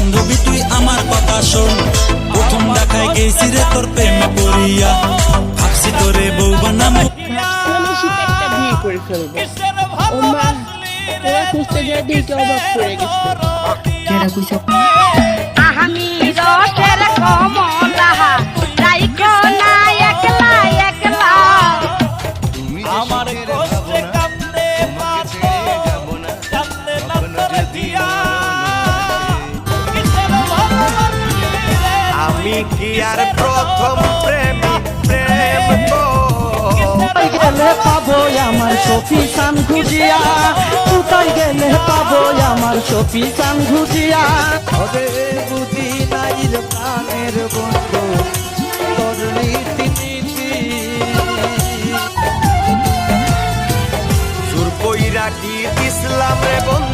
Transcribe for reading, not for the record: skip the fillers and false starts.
বান্ধবী তুই আমার কথা শোন, প্রথম দেখায় গেছি রে তোর প্রেমে পড়িয়া, ভাবছি তোরে বউ বানাবো। আমি শীতে একটা বিয়ে করে ফেলবো। ও মা, ওরা খুঁজতে যায় দেখে অবাক করে গেছে। কেডা কইছো? আমি রসের কমলা রাইখো না একলা একলা। আমার কষ্টে কান্দে পাথর, কান্দে না তোরে দিয়া, কিসের ভালোবাসলি রে? আমি কি আর প্রথম প্রেমী প্রেম গো? কোথায় গেলে পাবো আমার সফিসান খুঁজিয়া, কোথায় গেলে পাবো আমার সফিসান খুঁজিয়া। ওরে বুঝি নাই রে প্রাণের বন্ধু তোর নীতি নীতি। সুর কইরা কি ইসলাম রে বন্ধু